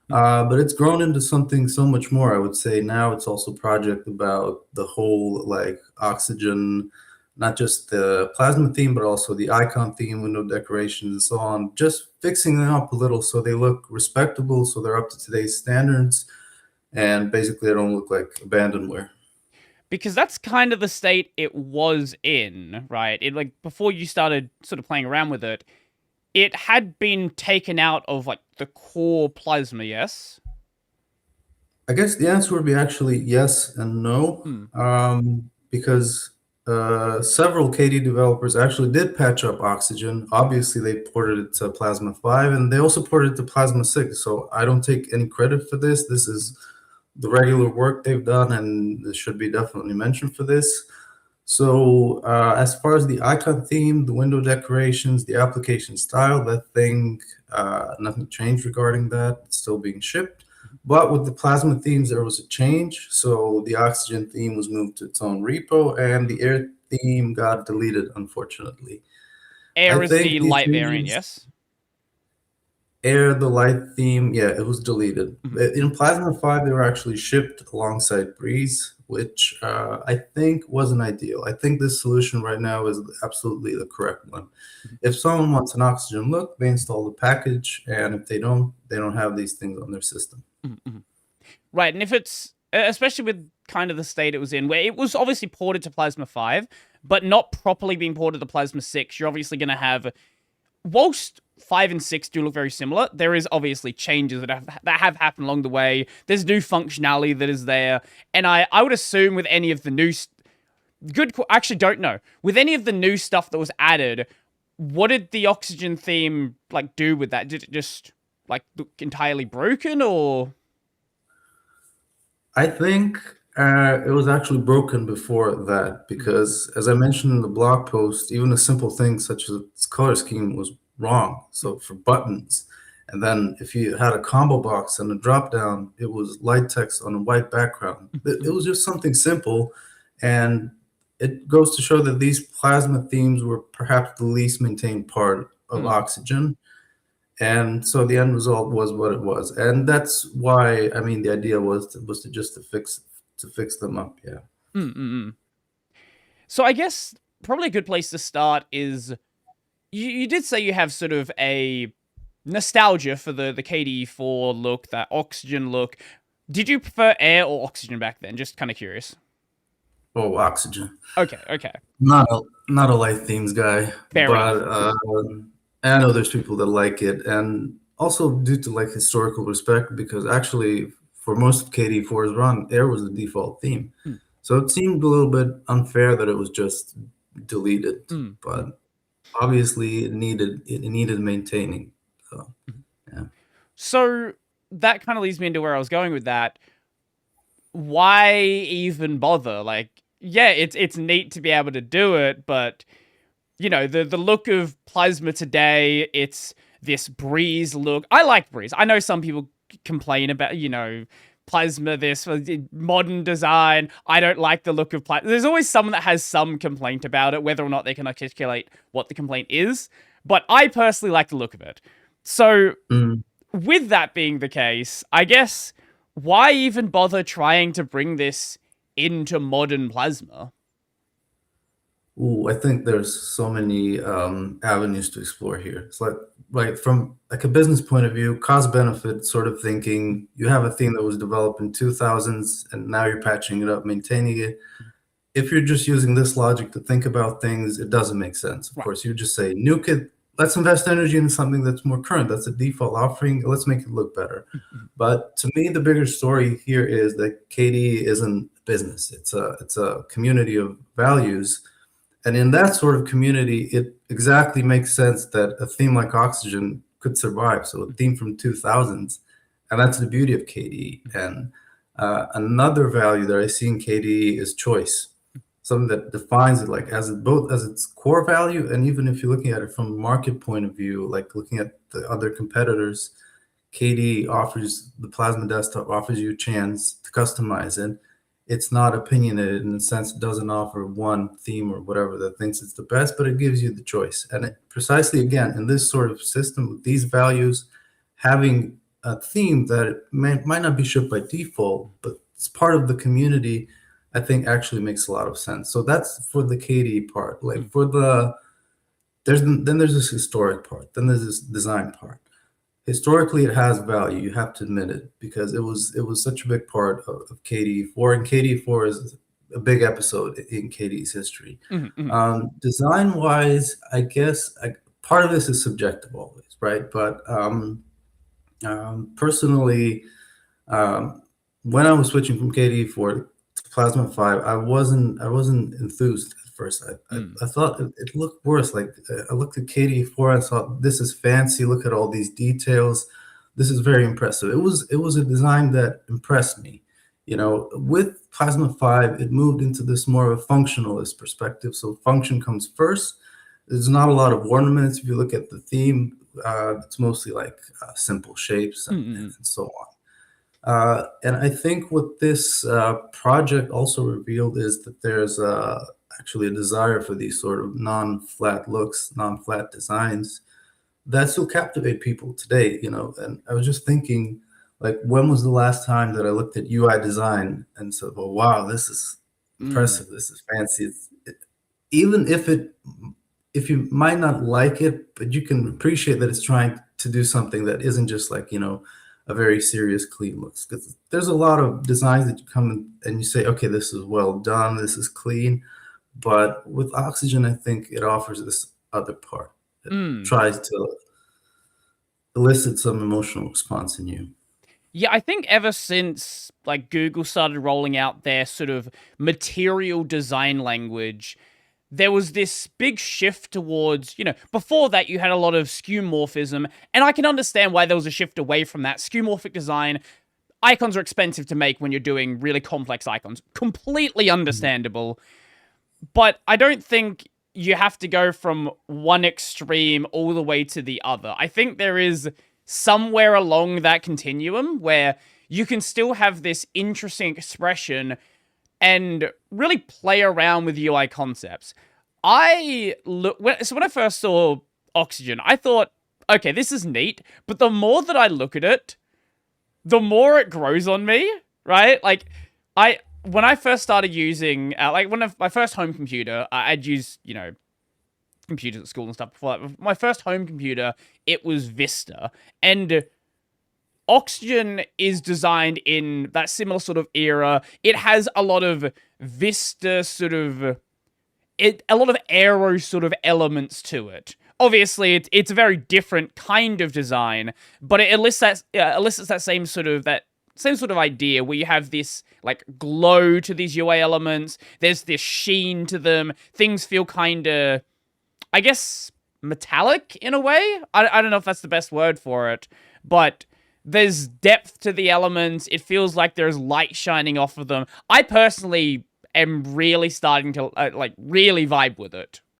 But it's grown into something so much more. I would say now it's also a project about the whole like Oxygen, not just the plasma theme, but also the icon theme, window decorations, and so on. Just fixing them up a little so they look respectable, so they're up to today's standards, and basically they don't look like abandonware. Because that's kind of the state it was in, right? It like before you started sort of playing around with it, it had been taken out of like the core plasma, yes? I guess the answer would be actually yes and no, Hmm. because several KDE developers actually did patch up Oxygen. Obviously, they ported it to Plasma 5, and they also ported it to Plasma 6. So I don't take any credit for this. This is the regular work they've done, and this should be definitely mentioned for this. So as far as the icon theme, the window decorations, the application style, that thing, nothing changed regarding that. It's still being shipped. But with the plasma themes, there was a change. So the oxygen theme was moved to its own repo, and the air theme got deleted, unfortunately. I Air is the think these light variant, changes, yes? air, the light theme, yeah, it was deleted. Mhm. In Plasma 5, they were actually shipped alongside Breeze, which I think wasn't ideal. I think this solution right now is absolutely the correct one. If someone wants an oxygen look, they install the package, and if they don't have these things on their system. Mhm. Right, and if it's especially with kind of the state it was in, where it was obviously ported to Plasma 5, but not properly being ported to Plasma 6, you're obviously going to have, whilst 5 and 6 do look very similar, there is obviously changes that have happened along the way. There's new functionality that is there, and I would assume with any of the new actually don't know. With any of the new stuff that was added, what did the oxygen theme like do with that? Did it just like look entirely broken or I think it was actually broken before that because, as I mentioned in the blog post, even a simple thing such as its color scheme was wrong. So for buttons, and then if you had a combo box and a drop down, it was light text on a white background. It was just something simple, and it goes to show that these plasma themes were perhaps the least maintained part of Oxygen, and so the end result was what it was, and that's why I mean the idea was to just to fix them up. Yeah. Mm-mm-mm. So I guess probably a good place to start is you did say you have sort of a nostalgia for the KDE4 look, that oxygen look. Did you prefer air or oxygen back then? Just kind of curious. Oh, Oxygen. Okay, okay. Not a light themes guy, Fair but enough. I know there's people that like it, and also due to like historical respect, because actually for most of KD4's run, air was the default theme, Mm, so it seemed a little bit unfair that it was just deleted, mm, mm, but obviously it needed maintaining. So mm. yeah. So that kind of leads me into where I was going with that. Why even bother? Like, yeah, it's neat to be able to do it, but you know, the look of Plasma today, it's this Breeze look. I like Breeze. I know some people complain about, you know, Plasma, this modern design. I don't like the look of Plasma. There's always someone that has some complaint about it, whether or not they can articulate what the complaint is. But I personally like the look of it. So, Mm. with that being the case, I guess why even bother trying to bring this into modern Plasma? Ooh, I think there's so many avenues to explore here. It's like, right, from like a business point of view, cost benefit sort of thinking. You have a theme that was developed in 2000s, and now you're patching it up, maintaining it. If you're just using this logic to think about things, it doesn't make sense. Of Right. course, you just say, nuke it. Let's invest energy in something that's more current. That's a default offering. Let's make it look better. But to me, the bigger story here is that KDE isn't business. It's a community of values, and in that sort of community, it exactly makes sense that a theme like Oxygen could survive. So a theme from 2000s, and that's the beauty of KDE. And another value that I see in KDE is choice, something that defines it like as it both as its core value, and even if you're looking at it from a market point of view, like looking at the other competitors, KDE offers the Plasma Desktop offers you a chance to customize it. It's not opinionated in the sense it doesn't offer one theme or whatever that thinks it's the best, but it gives you the choice. And it, precisely again, in this sort of system with these values, having theme that it might not be shipped by default, but it's part of the community, I think actually makes a lot of sense. So that's for the KDE part. Like for the then there's this historic part, then there's this design part. Historically, it has value. You have to admit it because it was such a big part of KDE4, and KDE4 is a big episode in KDE's history. Design wise, I guess part of this is subjective always, right? But personally, when I was switching from KDE4 to Plasma 5, I wasn't enthused at first. I thought it looked worse. Like I looked at KDE4, I thought this is fancy. Look at all these details. This is very impressive. It was a design that impressed me. With Plasma 5, it moved into this more of a functionalist perspective. So function comes first. There's not a lot of ornaments. If you look at the theme, it's mostly like simple shapes and so on. And I think what this project also revealed is that there's actually a desire for these sort of non-flat looks, non-flat designs that still captivate people today. And I was just thinking, like, when was the last time that I looked at UI design and said, well, wow, this is impressive, this is fancy. Even if you might not like it, but you can appreciate that it's trying to do something that isn't just like, a very serious, clean looks. Because there's a lot of designs that you come in and you say, okay, this is well done, this is clean. But with Oxygen, I think it offers this other part. It tries to elicit some emotional response in you. Yeah, I think ever since like Google started rolling out their sort of material design language, there was this big shift towards, before that you had a lot of skeuomorphism, and I can understand why there was a shift away from that. Skeuomorphic design, icons are expensive to make when you're doing really complex icons. Completely understandable. But I don't think you have to go from one extreme all the way to the other. I think there is somewhere along that continuum where you can still have this interesting expression and really play around with UI concepts. When I first saw Oxygen, I thought, okay, this is neat, but the more that I look at it, the more it grows on me, right? Like, when I first started using, my first home computer, I'd use, computers at school and stuff before that. My first home computer, it was Vista, and Oxygen is designed in that similar sort of era. It has a lot of Vista a lot of aero sort of elements to it. Obviously, it's a very different kind of design, but it elicits that same sort of idea where you have this like glow to these UI elements. There's this sheen to them. Things feel kind of, I guess, metallic in a way. I don't know if that's the best word for it, but there's depth to the elements. It feels like there's light shining off of them. I personally am really starting to really vibe with it.